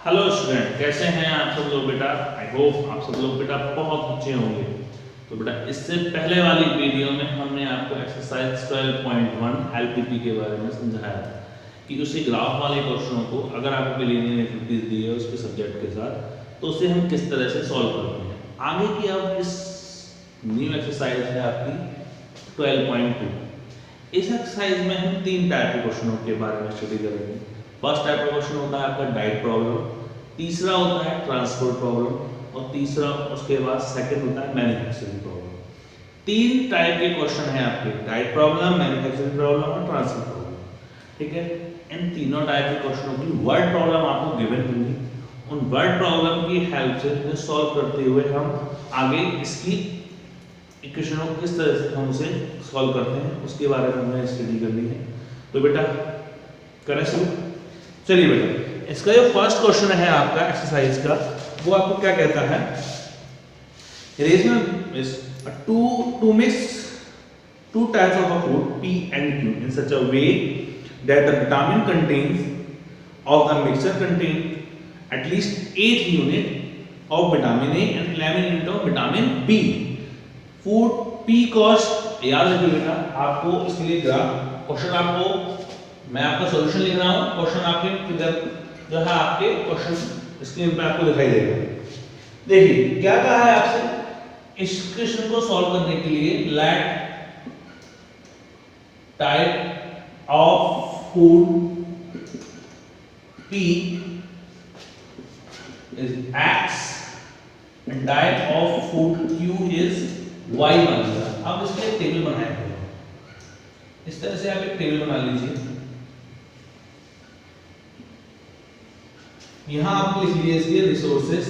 Hello student, कैसे हैं आप सब लोग बेटा। आई होप आप सब लोग बेटा बहुत अच्छे होंगे। तो बेटा इससे पहले वाली वीडियो में हमने आपको एक्सरसाइज 12.1 एलपीपी के बारे में समझाया था कि उसी ग्राफ वाले क्वेश्चनों को अगर आपको लीनियर एक्टिविटीज दी है उसके सब्जेक्ट के साथ तो उसे हम किस तरह से सॉल्व करते हैं। आगे की अब इस न्यू एक्सरसाइज है आपकी 12.2। इस एक्सरसाइज में हम तीन टाइप के क्वेश्चनों के बारे में स्टडी करेंगे। फर्स्ट टाइप का क्वेश्चन होता है आपका डाइट प्रॉब्लम, तीसरा होता है ट्रांसपोर्ट प्रॉब्लम और तीसरा उसके बाद सेकंड होता है मैन्युफैक्चरिंग प्रॉब्लम। तीन टाइप के क्वेश्चन हैं आपके, डाइट प्रॉब्लम, मैन्युफैक्चरिंग प्रॉब्लम और ट्रांसपोर्ट प्रॉब्लम। ठीक है, इन तीनों टाइप के क्वेश्चनों की वर्ड प्रॉब्लम आपको गिवन होंगी। उन वर्ड प्रॉब्लम की हेल्प से इन्हें सॉल्व करते हुए हम आगे इसकी इक्वेशनों को किस तरह से हम उसे सॉल्व करते हैं उसके बारे में हमें स्टडी करनी है। तो बेटा करें शुरू। चलिए बेटा, इसका जो फर्स्ट क्वेश्चन है आपका एक्सरसाइज का वो आपको क्या कहता है, arrangement is to mix two types of a food P and Q in such a way that the vitamin contains of the mixture contain at least 8 unit of vitamin A and 11 unit of vitamin B. Food P cost याद रखिए बेटा, आपको इसके लिए graph question आपको मैं आपका solution लिख रहा हूं, क्वेश्चन आपके फिगर जो है आपके क्वेश्चन स्क्रीन पे आपको दिखाई देगा। देखिए क्या कहा है आपसे, इस क्वेश्चन को सॉल्व करने के लिए let type of food P is X and type of food Q is Y मान लिया। अब इसका एक टेबल बनाएंगे, इस तरह से आप एक टेबल बना लीजिए। यहां आप लिख लीजिए इसके रिसोर्सेस,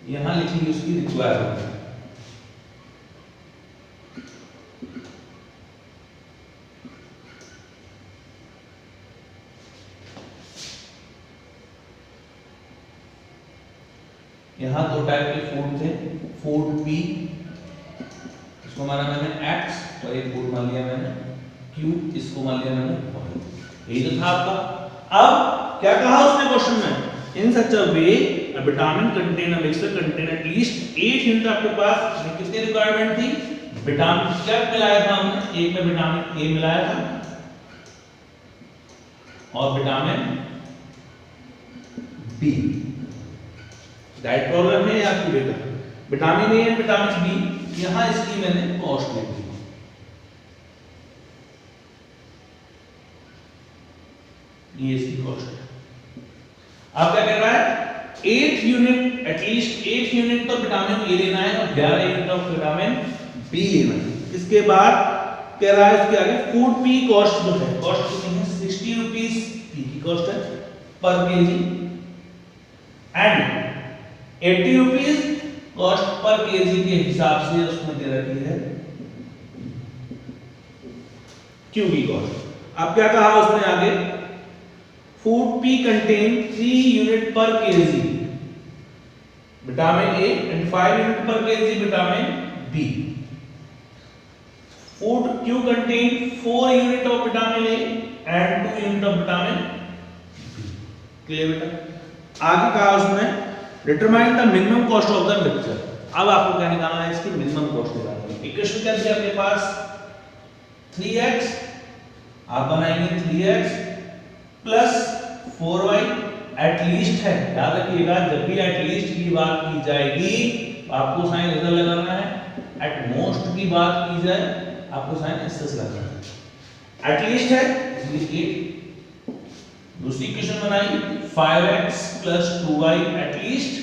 यहां लिख लीजिए उसकी रिक्वायरमेंट। यहां दो टाइप के फूड थे, फूड P इसको माना मैंने X और एक फूड मान लिया मैंने Q, इसको मान लिया मैंने Y। यही तो था आपका। अब क्या कहा उसने क्वेश्चन में, in such a way a vitamin contain a mixture contain at least 8 unit. आपके पास कितनी रिक्वायरमेंट थी, विटामिन क्या मिलाया था हमने, एक में विटामिन A मिलाया था और विटामिन B। डाइट प्रॉब्लम है आपकी बेटा, vitamin A and vitamin B, यहां इसकी मैंने कॉस्ट लिख दी। ये इसकी कॉस्ट है। अब क्या कह रहा है, 8 यूनिट एटलीस्ट 8 यूनिट तो विटामिन ए लेना है और 11 यूनिट ऑफ विटामिन बी लेना है। इसके बाद कह रहा है इसके आगे फूड पी कॉस्ट जो है, कॉस्ट कितनी है, 60 रुपीस पी की कॉस्ट है पर KG and 80 rupees cost per KG के हिसाब से उसमें दे रखी है क्यू की कॉस्ट। अब क्या कहा उसने आगे, food P contain 3 unit per KG vitamin A and 5 unit per KG vitamin B. Food Q contain 4 unit of vitamin A and 2 unit of vitamin B. Clear बेटा। आगे कहा उसने determine the minimum cost of the mixture. अब आपको क्या निकालना है, इसकी मिनिमम कॉस्ट निकालनी है। इक्वेशन क्या थी आपके पास, 3x आप बनाएंगे 3x plus 4y at least है। याद रखिएगा जब भी एट लीस्ट की बात की जाएगी आपको साइन इधर लगाना है, एट मोस्ट की बात की जाए आपको साइन इससे लगाना है। एट लीस्ट है इसलिए 8। दूसरी इक्वेशन बनाई 5x plus 2y at least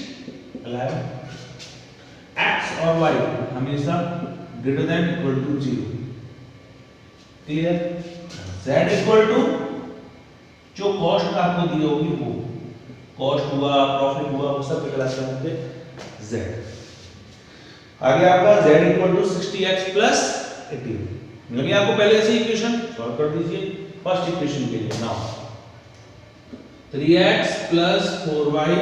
11। x और y हमेशा greater than equal to 0। Clear. z equal to जो कॉस्ट आपको दी होगी वो कॉस्ट हुआ, प्रॉफिट हुआ, वो सब निकला सकते z। आगे आपका z equal to 60x plus 80। मिल गया आपको पहले से इक्वेशन, सॉल्व कर दीजिए फर्स्ट इक्वेशन के लिए। Now 3x plus 4y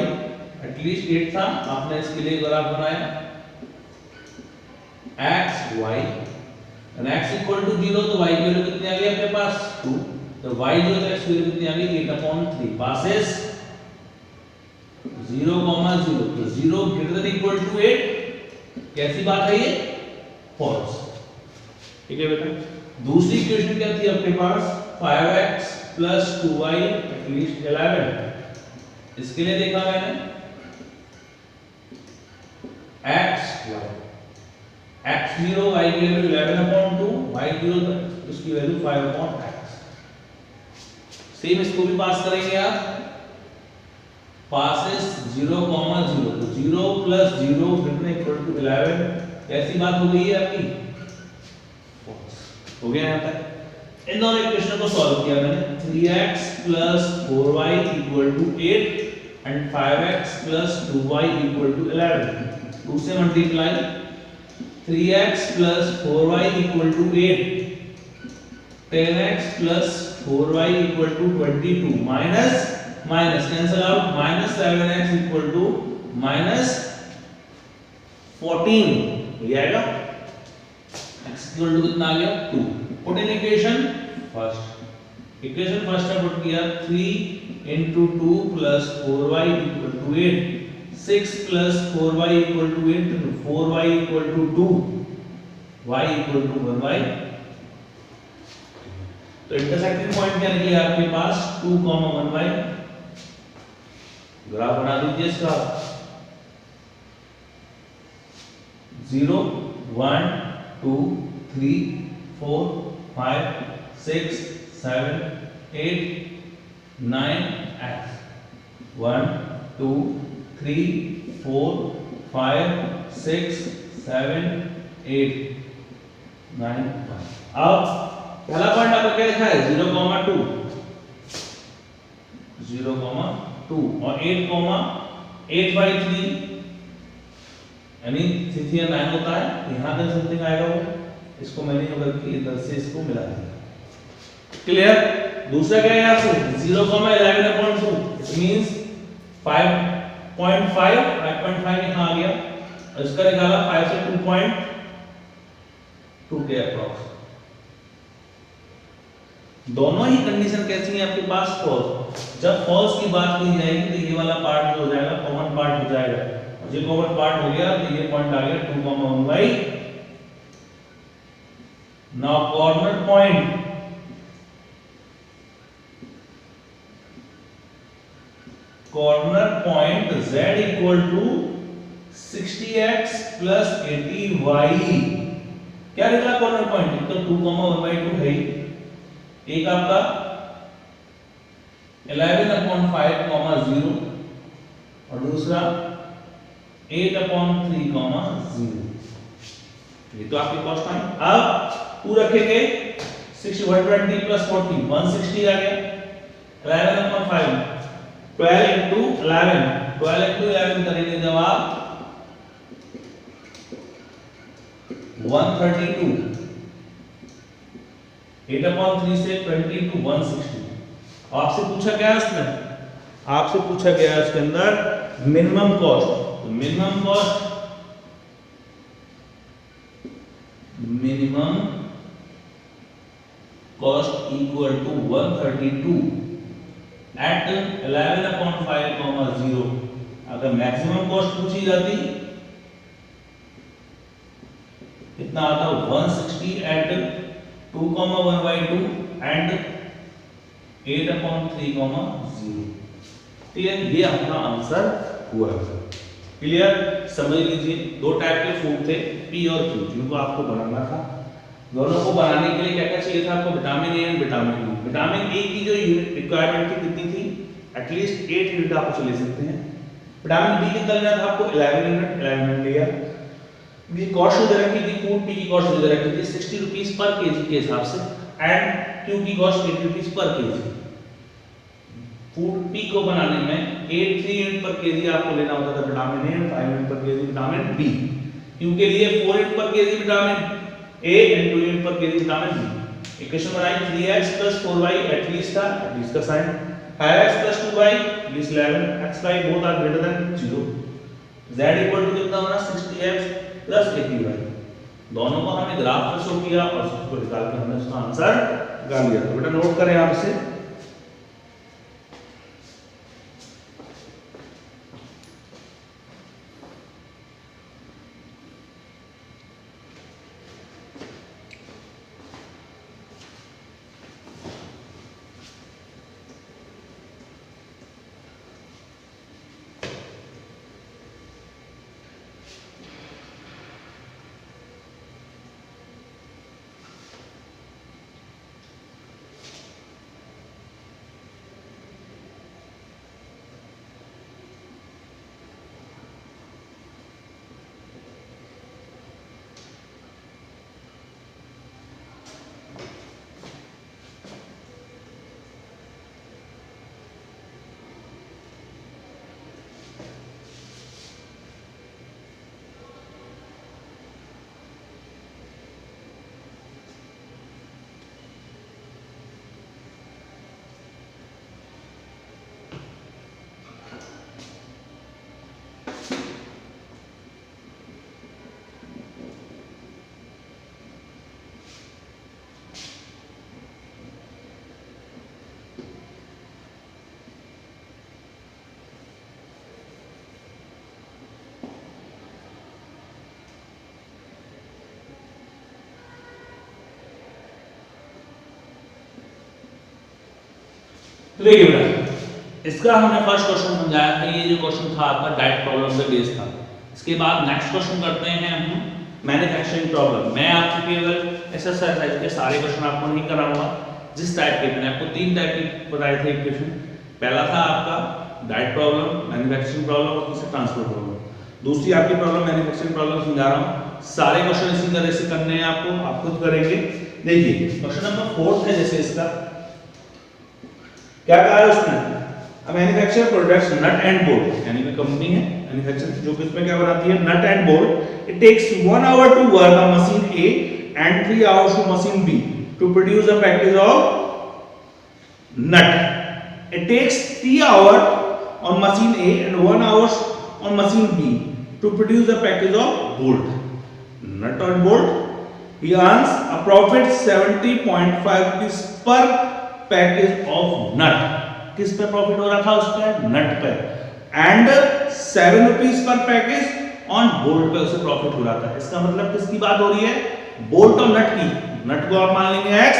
at least 8 था, आपने इसके लिए ग्राफ बनाया x y and x equal to 0 तो y की वैल्यू कितनी आ गई आपके पास 2, तो y 0 तो x की वैल्यू कितनी आ गई 8/3 पासेस 0, 0 तो 0 ग्रेटर देन इक्वल टू 8, कैसी बात है ये, फॉल्स। ठीक है बेटा, दूसरी इक्वेशन क्या थी आपके पास 5x + 2y एटलीस्ट 11, इसके लिए देखा मैंने x0 y की वैल्यू 11/2, y0 उसकी वैल्यू 5/x। सेम इसको भी पास करेंगे आप, पासेस 0, 0 तो 0 + 0 = 11, कैसी बात हो गई है आपकी, हो गया यहाँ तक। इन दोनों इक्वेशन को सॉल्व किया मैंने, 3x + 4y = 8 and 5x + 2y = 11, 2 से multiply 3x + 4y = 8, 10x + 4y = 22, minus minus cancel out, -7x = -14 ये आएगा, x = कितना आ गया 2। Put in equation first, equation first में पुट किया 3 × 2 + 4y = 8, 6 + 4y = 8, तो 4y = 2, y = 1y, तो इंटरसेक्टिंग पॉइंट क्या निकले आपके पास 2, 1y। ग्राफ बना दीजिए इसका, 0, 1, 2, 3, 4, 5, 6, 7, 8, 9 x, 1, 2, 3, 4, 5, 6, 7, 8, 9 1। अब पहला पॉइंट आपका क्या लिखा है 0, 2 और 8/3 यानी 3 और 9 होता है, यहाँ पे समथिंग आएगा वो, इसको मैंने करके इधर से इसको मिला दिया। क्लियर। दूसरा क्या है यहाँ से 0, 11/2, इट मींस 5.5 यहाँ आ गया, और इसका निकाला 5 से 2.2 के अप्रॉक्स। दोनों ही कंडीशन कैसी है आपके पास फॉल्स। जब फॉल्स की बात की जाएगी तो ये वाला पार्ट जो हो जाएगा कॉमन पार्ट हो जाएगा, और ये कॉमन पार्ट हो गया तो ये पॉइंट आ गया 2, 1y। Now corner point, z = 60x + 80y। क्या निकला कॉर्नर पॉइंट, तो 2, 1/2 है, एक आपका 11/5, 0 और दूसरा 8/3, 0। ये तो आपकी कॉस्ट आई। अब 2 रखेंगे 120 + 40 160 आ गया, 11/5 12 × 11 करेंगे जब आप 132, 8/3 से 20 × 160। आपसे पूछा गया है उसमें, आपसे पूछा गया है उसके अंदर मिनिमम कॉस्ट, तो minimum cost equal to 132 at 11/5, 0। अगर मैक्सिमम कॉस्ट पूछी जाती कितना आता 160 एट 2, 1/2 एंड 8/3, 0। क्लियर, ये अपना आंसर हुआ। क्लियर, समझ लीजिए दो टाइप के फूड थे पी और क्यू, जिनको आपको बनाना था। दोनों को बनाने के लिए क्या क्या चाहिए था आपको, vitamin A and vitamin B. Vitamin A की जो यूनिट रिक्वायरमेंट थी कितनी थी, एटलीस्ट 8 यूनिट आप उसे ले सकते हैं। विटामिन बी कितना लेना था आपको 11 यूनिट, 11 लिया। ये कॉस्ट जो दे रखी थी फूड पी की कॉस्ट जो दे रखी थी 60 रुपीस पर केजी के हिसाब से, एंड क्यू की कॉस्ट 80 रुपीस पर केजी। फूड पी को बनाने में 3 यूनिट पर केजी आपको लेना होता था vitamin A, 5 unit per KG vitamin B. Q के लिए 4 unit per KG vitamin A and 2 unit per KG vitamin B. Equation बनाई 3x + 4y एटलीस्ट का sign, 5x + 2y at least 11, x, y both are greater than 0। z equal to कितना होना 60x + 80y। दोनों को हमने graph में show किया और सबको निकाल के हमने उसका आंसर निकाल लिया। तो बेटा नोट करें यहां से, तो देखिए बेटा, इसका हमने फर्स्ट क्वेश्चन समझाया था। ये जो क्वेश्चन था आपका डाइट प्रॉब्लम पे बेस्ड था। इसके बाद नेक्स्ट क्वेश्चन करते हैं हम मैन्युफैक्चरिंग प्रॉब्लम। मैं आपको केवल एक्सरसाइज के सारे क्वेश्चन आपको नहीं कराऊंगा। जिस टाइप के, मैंने आपको 3 टाइप के बताए थे इक्वेशन। पहला था आपका डाइट प्रॉब्लम, मैन्युफैक्चरिंग प्रॉब्लम और तीसरा ट्रांसपोर्ट प्रॉब्लम। दूसरी आपकी प्रॉब्लम मैन्युफैक्चरिंग प्रॉब्लम समझा रहा हूँ। सारे क्वेश्चन इसी तरह से करने हैं आपको, आप खुद करेंगे। देखिए क्वेश्चन नंबर 4 है, जैसे इसका क्या कहा है उसने, manufacture products nut and bolt, यानी कि कंपनी है मैन्युफैक्चर जो कि इसमें क्या बनाती है, nut and bolt. It takes 1 hour to work on machine A and 3 hours to machine B to produce a package of nut. It takes 3 hours on machine A and 1 hour on machine B to produce a package of bolt. Nut and bolt. He earns a profit 70.5 rupees per package of nut. किस पे profit हो रहा था, उस पे नट पे, and 7 rupees पर package on bolt पे उसे प्रॉफिट हो रहा था। इसका मतलब किसकी बात हो रही है, बोल्ट और नट की। नट को आप मान लेंगे x,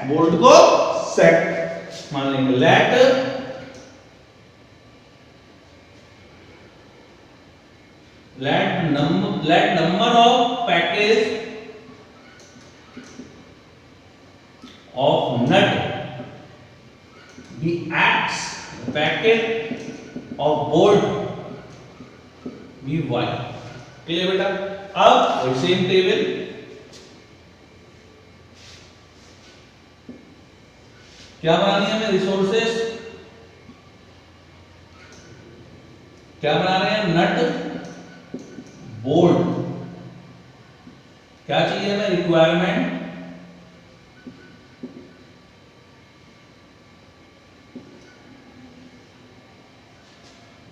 बोल्ट को sec मान लेंगे। let number of package of nut be x, packet of bolt be y। Clear बेटा। अब सेम टेबल, क्या बनानी है हमें, रिसोर्सेस क्या बना रहे हैं, नट बोल्ट। क्या चाहिए हमें, रिक्वायरमेंट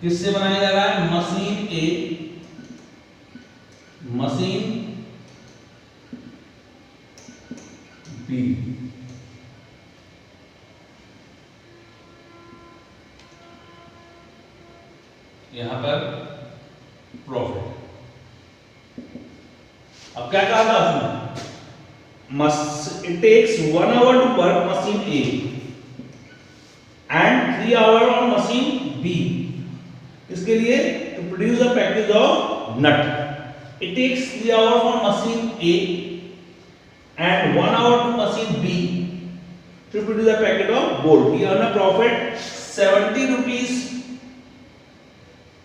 किससे बनाया जा रहा है, मशीन ए, मशीन बी। यहां पर प्रॉफिट। अब क्या कहा था उसने, it takes 1 hour to work machine A and 3 hours on machine B. इसके लिए to produce a package of nut. It takes 3 hours on machine A and 1 hour to machine B to produce a packet of bolt. We earn a profit 70 rupees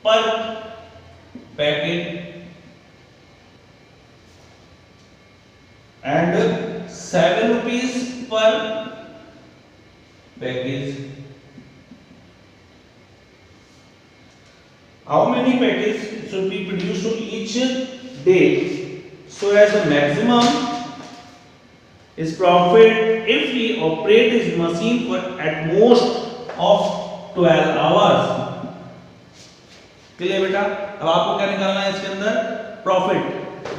per packet and 7 rupees per package. How many packages should be produced to each day so as the maximum is profit if we operate this machine for at most of 12 hours? Clear बेटा। अब आपको क्या निकालना है इसके अंदर, profit,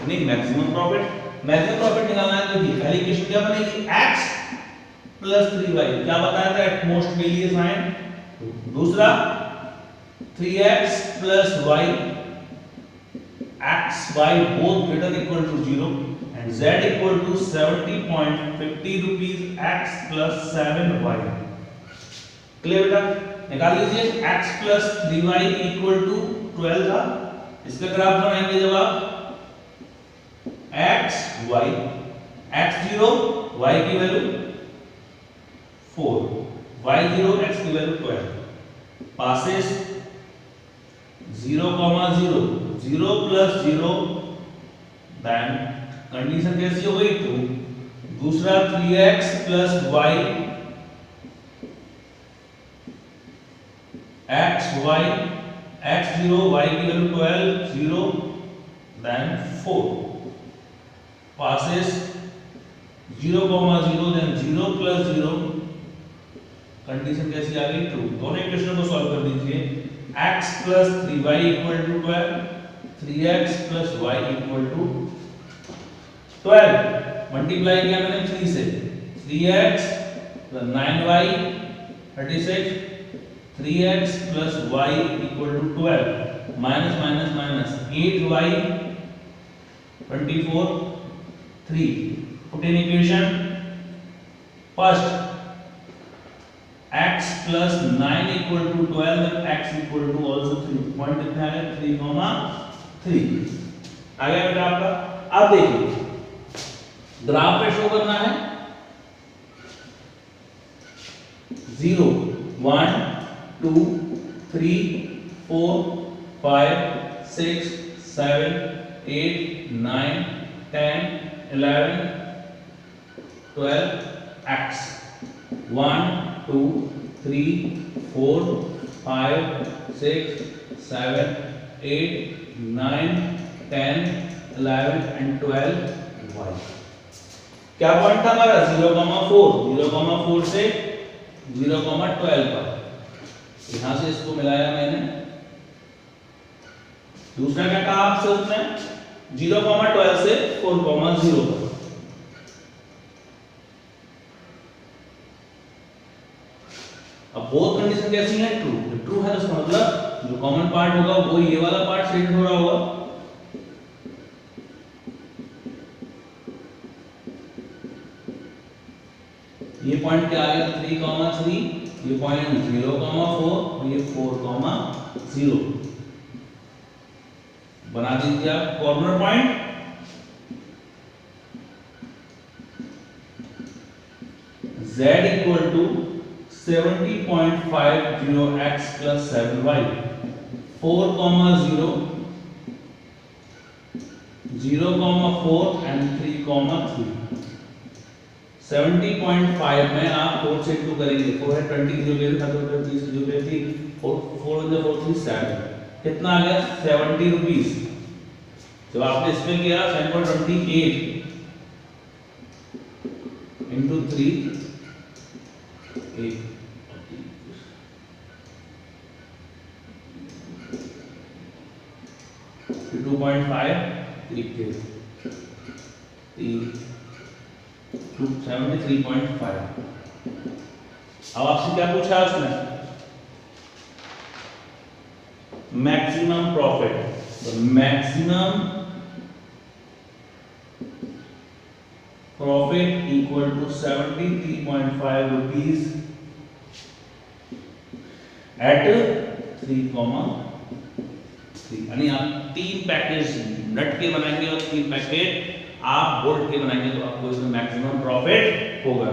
नहीं maximum profit. Maximum profit निकालना है। देखिए पहली इक्वेशन क्या बनेगी, x प्लस 3y, क्या बताया था एट मोस्ट के लिए साइन। दूसरा 3x plus y, x y both greater equal to 0 and z equal to 70.50 rupees x plus 7y। Clear बेटा, निकाल लीजिए। x plus 3y equal to 12 था, इसका ग्राफ बनाएंगे जब आप x y, x0 y की वैल्यू 4, y0 x की value 12, passes 0, 0, 0 plus 0, then condition कैसी हो गई 2। दूसरा 3x plus y, x y, x0 y की value 12, 0, then 4, passes 0, 0, then 0 plus 0, condition कैसी आ गई 2। दोनों इक्वेशन को सॉल्व कर दीजिए। x plus 3y equal to 12, 3x plus y equal to 12, multiply किया मैंने 3 से, 3x plus 9y 36, 3x plus y equal to 12, minus minus minus 8y 24, 3। Put in equation first x plus 9 equal to 12 and x equal to also 3, point कितना है 3, 3 आ गया बेटा आपका। अब देखिए ग्राफ पे शो करना है 0, 1, 2, 3, 4, 5, 6, 7, 8, 9, 10, 11, 12, x 1, 2, 3, 4, 5, 6, 7, 8, 9, 10, 11 and 12 y। क्या पॉइंट था हमारा 0,4, 0,4 से 0,12 पर, यहां से इसको मिलाया मैंने। दूसरा क्या कहा आपसे उसने 0,12 से 4,0 पर। अब बोथ कंडीशन कैसी है ट्रू, ट्रू है तो इसका मतलब जो कॉमन पार्ट होगा वो ये वाला पार्ट सेट हो रहा होगा। ये पॉइंट क्या आ गया 3,3, ये पॉइंट 0,4 और ये 4,0 बना दीजिए आप corner point. z equal to 70.50 x plus 7y, 4,0, 0,4 and 3,3। 70.5 में आप 4 से 2 करेंगे, 4 है 20 जो ले था तो 30 जो ले थी 4 इन द 4 3 7, कितना आ गया 70 रुपीस। जब आपने इसमें किया 7.28 into 3 8 2.5 73.5। अब आपसे क्या पूछा उसने मैक्सिमम प्रॉफिट, तो maximum profit equal to 73.5 rupees at 3,3। यानी आप 3 पैकेज नट के बनाएंगे और 3 पैकेट आप बोल्ट के बनाएंगे तो आपको इसमें मैक्सिमम प्रॉफिट होगा।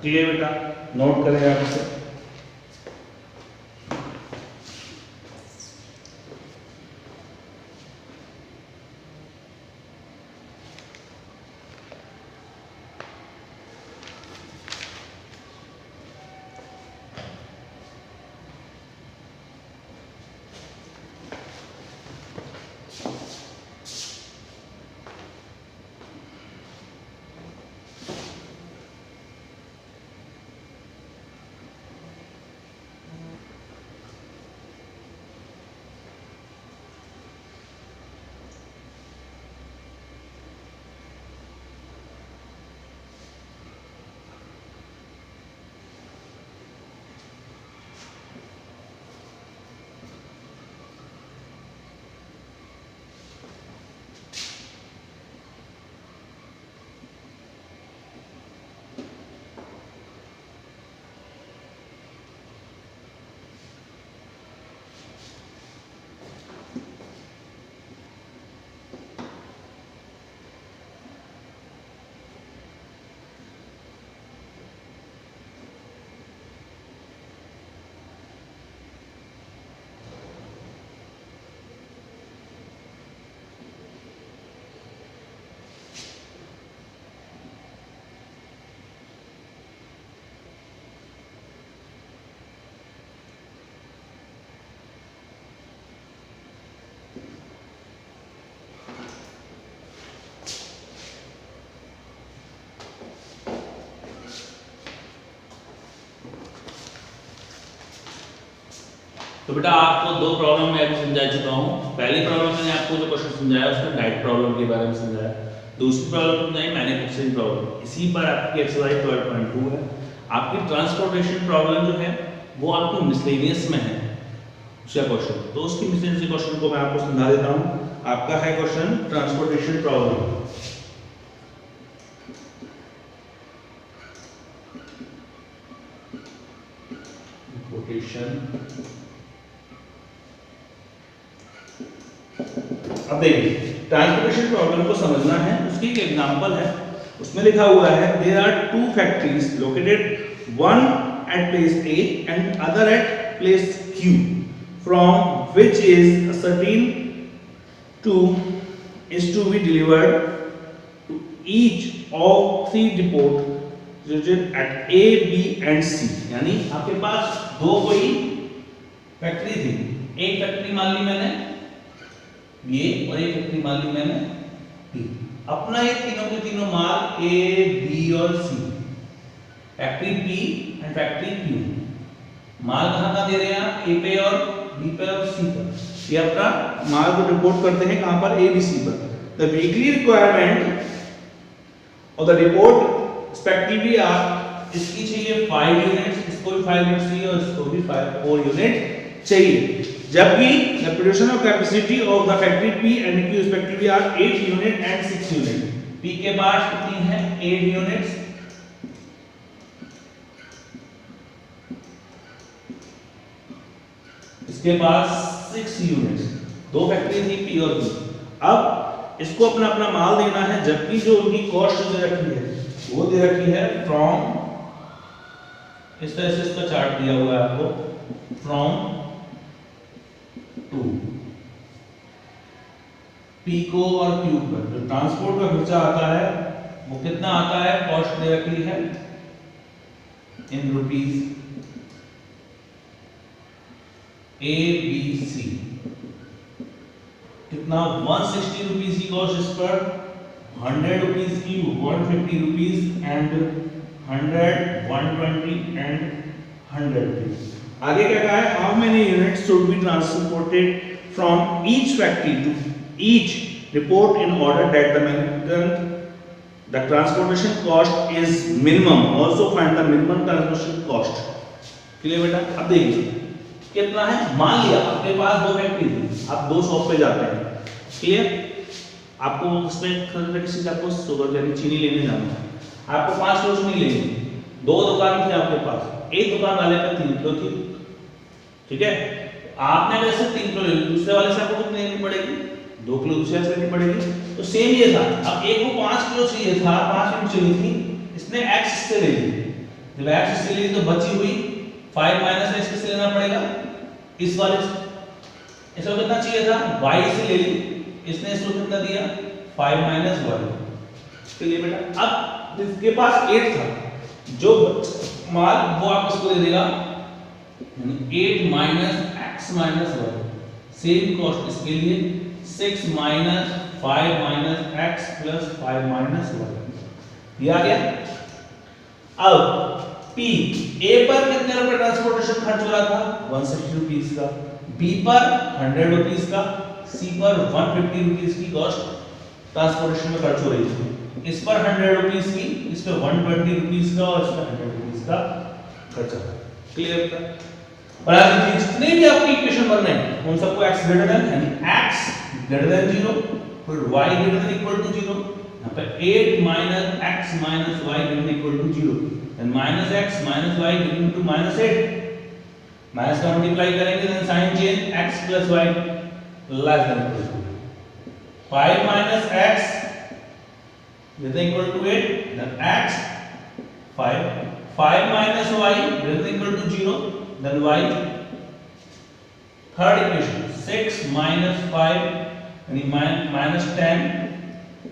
क्लियर बेटा, नोट करें आप इसे। तो बेटा आपको दो प्रॉब्लम मैं अभी समझा चुका हूँ। पहली प्रॉब्लम मैंने आपको जो क्वेश्चन समझाया उसमें डाइट प्रॉब्लम के बारे में समझाया, दूसरी प्रॉब्लम समझाई मैन्युफैक्चरिंग प्रॉब्लम। इसी पर आपकी एक्सरसाइज 12.2 है। आपकी ट्रांसपोर्टेशन प्रॉब्लम जो है वो आपको मिसलेनियस में है उसका क्वेश्चन, तो उसकी मिसलेनियस क्वेश्चन को मैं आपको समझा देता हूँ। आपका है क्वेश्चन ट्रांसपोर्टेशन प्रॉब्लम। अब देखिए ट्रांसपोर्टेशन प्रॉब्लम को समझना है, उसकी एक एग्जांपल है, उसमें लिखा हुआ है there are two factories located one at place A and other at place Q from which is a certain to is to be delivered to each of three depot situated at A, B and C। यानी आपके पास दो कोई factory थी, एक factory मान ली मैंने ये और एक फैक्ट्री मान ली मैंने B। अपना ये तीनों के तीनों माल A, B और C, factory P and factory Q, माल कहाँ दे रहे हैं आप A पे और B पे और C पर। ये अपना माल को रिपोर्ट करते हैं कहाँ पर A, B, C पर। The weekly requirement और द रिपोर्ट रिस्पेक्टिवली आप इसकी चाहिए 5 यूनिट्स, इसको भी 5 यूनिट्स चाहिए और इसको भी 4 यूनिट चाहिए, जबकि the production of capacity of the factory P and Q respectively are 8 unit and 6 unit. P के पास कितनी है 8 यूनिट्स, इसके पास 6 यूनिट्स, दो फैक्ट्री थी P और Q। अब इसको अपना अपना माल देना है, जबकि जो उनकी कॉस्ट दे रखी है वो दे रखी है फ्रॉम, इस तरह से इसका चार्ट दिया हुआ है आपको, फ्रॉम टू P को और Q पर जो ट्रांसपोर्ट का खर्चा आता है वो कितना आता है, कॉस्ट दे रखी है इन रुपीस A, B, C, कितना 160 रुपीस की कॉस्ट इस पर, 100 रुपीस की, 150 रुपीस एंड 100, 120 एंड 100 रुपीस। आगे क्या कहा है, how many units should be transported from each factory to each report in order that the transportation cost is minimum, also find the minimum transportation cost. Clear बेटा। अब देखिए कितना है, मान लिया आपके पास दो फैक्ट्री थी, आप दो शॉप पे जाते हैं, क्लियर, आपको उसमें किसी से आपको शुगर यानी चीनी लेने जाना है, आपको 5 किलो चीनी लेनी, दो दुकान थी आपके पास, एक दुकान वाले पे 3 किलो थी, ठीक है, आपने वैसे 3 किलो ले ली, दूसरे वाले से आपको कितनी लेनी पड़ेगी, 2 किलो दूसरे से लेनी पड़ेगी। तो सेम ये था, अब एक को 5 किलो चाहिए था, 5 यूनिट चाहिए थी, इसने x से ले ली, जब x से ले ली तो बची हुई 5 माइनस x किससे लेना पड़ेगा, इस वाले से, इसको कितना चाहिए था y से ले ली, इसने इसको कितना दिया 5 माइनस y। चलिए बेटा, अब जिसके पास 8 था जो माल वो आप इसको दे देगा, यानी 8 minus x minus y, same cost इसके लिए 6 minus 5 minus x plus 5 minus y, ये आ गया। अब P A पर कितने रुपए ट्रांसपोर्टेशन खर्च हो रहा था, 160 रुपीस का, B पर 100 रुपीस का, C पर 150 रुपीस की कॉस्ट ट्रांसपोर्टेशन में खर्च हो रही थी, इस पर 100 रुपीस की, इस पे 120 रुपीस का और इस पर 100 रुपीस का खर्चा। क्लियर था। और आज जितने भी आपके इक्वेशन बन रहे हैं उन सबको x ग्रेटर देन, यानी x ग्रेटर देन 0 फिर y greater than equal to 0, यहां पे 8 minus x minus y greater than equal to 0, then minus x minus y given to minus 8, minus का मल्टीप्लाई करेंगे then sign change x plus y less than equal to 5 minus x greater than equal to 8, then x 5 minus y greater than equal to 0, then y, third equation 6 minus 5 यानी minus 10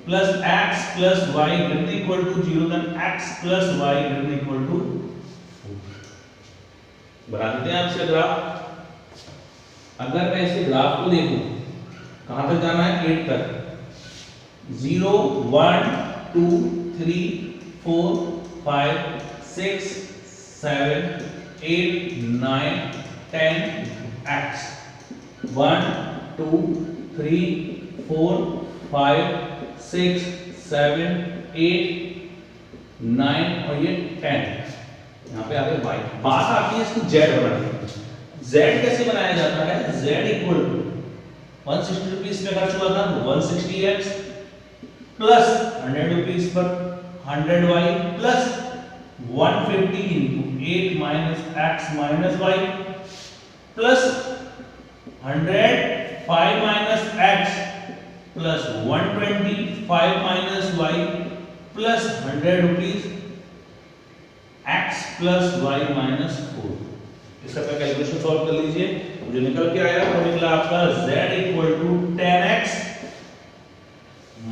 plus x plus y greater than equal to 0, then x plus y greater than equal to 4। बना देते हैं आपसे graph. अगर मैं इसे graph को देखूं, कहां तक जाना है 8 तक, 0 1 2 3 4 5 6 7 8 9 10 x 1 2 3 4 5 6 7 8 9 और ये 10। यहाँ पे आ गए y। बात आती है इसकी z बनाने की। z कैसे बनाया जाता है? z इक्वल टू 160 रुपीस पे खर्च हुआ था 160x प्लस 100 रुपीस पर 100y plus 150 into 8 minus x minus y plus 100 5 minus x plus 120 5 minus y plus 100 rupees x plus y minus 4। इसका कैलकुलेशन सॉल्व कर लीजिए। जो निकल के आया वो निकला आपका z equal to 10x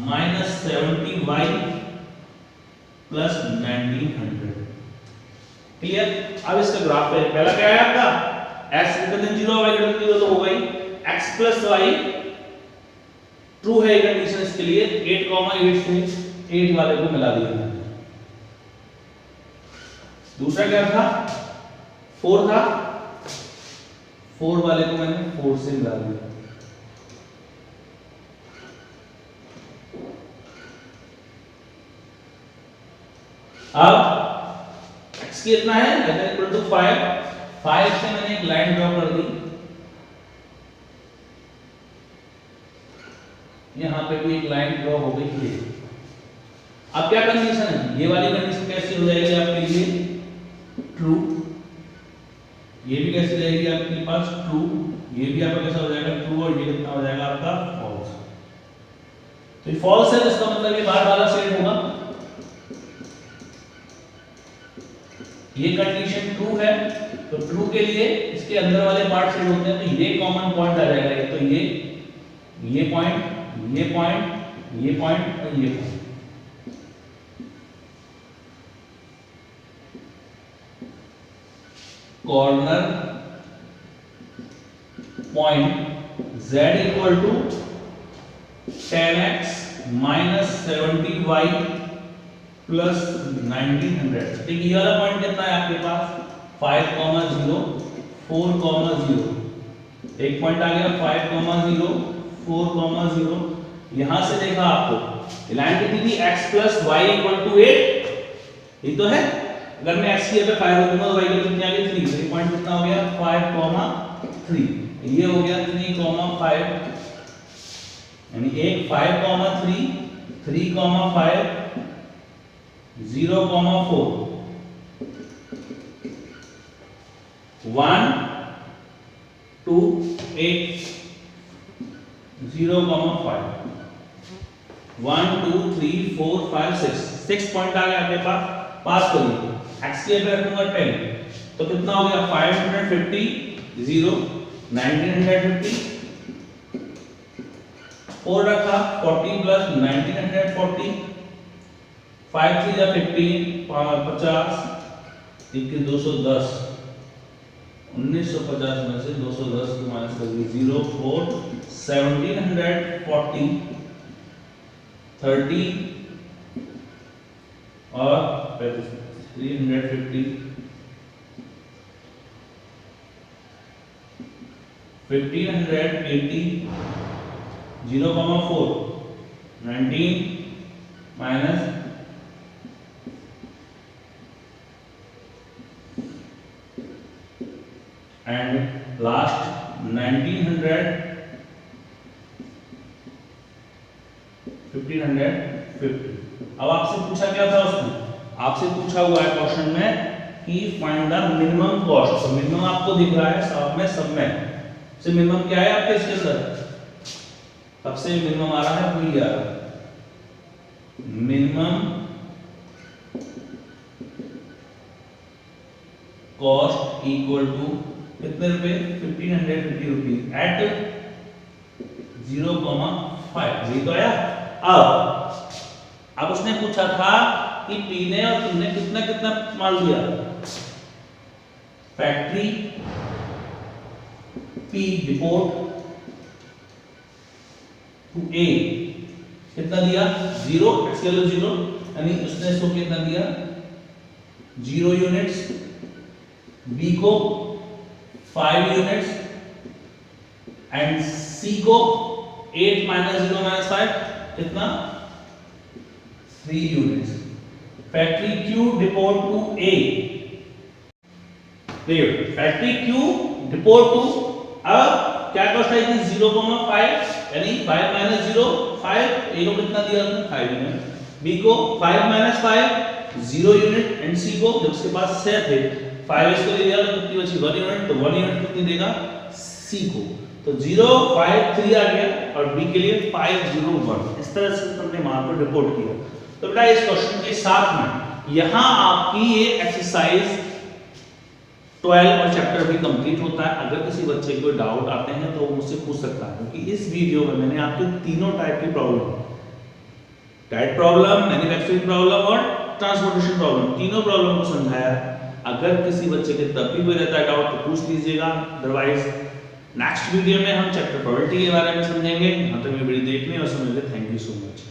minus 70y plus 1900। Clear? अब इसका ग्राफ पे पहला क्या है आपका x greater than 0 y greater than 0 तो हो गई x प्लस y ट्रू है कंडीशन इसके लिए 8, 8 से 8 वाले को मिला दिया। दूसरा क्या था 4 था 4 वाले को मैंने 4 से मिला दिया। अब x कितना है इक्वल टू 5 5 से मैंने एक लाइन ड्रॉ कर दी। यहां पे भी एक लाइन ड्रॉ हो गई है। अब क्या कंडीशन है? ये वाली कंडीशन कैसी हो जाएगी आपके लिए? ट्रू। ये भी कैसे जाएगी आपके पास? ट्रू। ये भी आपका कैसा हो जाएगा? ट्रू। और ये कितना हो जाएगा आपका? फॉल्स। तो ये फॉल्स है, इसका मतलब ये बाहर वाला सेट होगा। ये कंडीशन ट्रू है तो ट्रू के लिए इसके अंदर वाले पार्ट सेट होते हैं, तो ये कॉमन पॉइंट आ जाएगा। तो ये पॉइंट, ये पॉइंट, ये पॉइंट और ये point. Corner point z equal to 10x minus 70y plus 1900। ठीक, ये वाला पॉइंट कितना है आपके पास? 5, 0 4, 0। एक पॉइंट आ गया 5, 0 4, 0। यहां से देखा आपको लाइन कितनी थी? x plus y equal to 8। ये तो है। अगर मैं x की जगह 5 रखूंगा तो y की कितनी आ गई? 3। तो ये पॉइंट कितना हो गया? 5, 3। ये हो गया 3, 5 यानी एक 5, 3 3, 5 0, 4 1 2 8 0, 5 1 2 3 4 5 6 पॉइंट आ गया आपके पास। पास करिए x की जगह रखूंगा 10 तो कितना हो गया? 550 0 1950 4 रखा 40 प्लस 1940 5 3 या 15 50 21 210 1950 में से 210 को माइनस कर दिए 0 4 1740 30 और 350 1580 0, 4 19 माइनस एंड लास्ट 1900 1550। अब आपसे पूछा क्या था उसमें? आपसे पूछा हुआ है क्वेश्चन में कि फाइंड द मिनिमम कॉस्ट। तो मिनिमम आपको दिख रहा है सब में से मिनिमम क्या है आपके इसके अंदर? सबसे मिनिमम आ रहा है वही आ रहा है मिनिमम कॉस्ट इक्वल टू कितने रुपए? 1550 रुपीज एट 0,5। यही तो आया। अब उसने पूछा था कि P ने और Q ने कितना कितना माल दिया? Factory P report to A कितना दिया? 0, x की वैल्यू 0 यानी उसने इसको कितना दिया? 0 यूनिट्स। B को 5 यूनिट्स एंड सी को 8 माइनस 0 माइनस 5 कितना 3 units. Factory Q depot to A, देखिए फैक्ट्री Q डिपोर्ट टू, अब क्या कॉस्ट आएगी 0,5 यानी 5 माइनस 0 5, A को कितना दिया आपने 5 यूनिट, B को 5 माइनस 5 0 यूनिट एंड C को जब उसके पास 6 थे 5 इसको दे दिया तो कितनी बची 1 यूनिट, तो 1 यूनिट कितनी देगा C को, तो 0 5 3 आ गया और B के लिए 5 0 1। इस तरह से तुमने वहां पर रिपोर्ट किया। तो बेटा इस क्वेश्चन के साथ में यहां आपकी ये एक्सरसाइज 12 और चैप्टर भी कंप्लीट होता है। अगर किसी बच्चे को डाउट आते हैं तो वो मुझसे पूछ सकता है, क्योंकि इस वीडियो में मैंने आपको तीनों टाइप की problem, diet problem, manufacturing problem और ट्रांसपोर्टेशन प्रॉब्लम, तीनों प्रॉब्लम को समझाया। अगर किसी बच्चे के तब भी कोई रहता है डाउट तो पूछ लीजिएगा, अदरवाइज नेक्स्ट वीडियो में हम चैप्टर प्रोबेबिलिटी के बारे में समझेंगे। यहाँ तक वीडियो देखने और समझने, थैंक यू सो मच।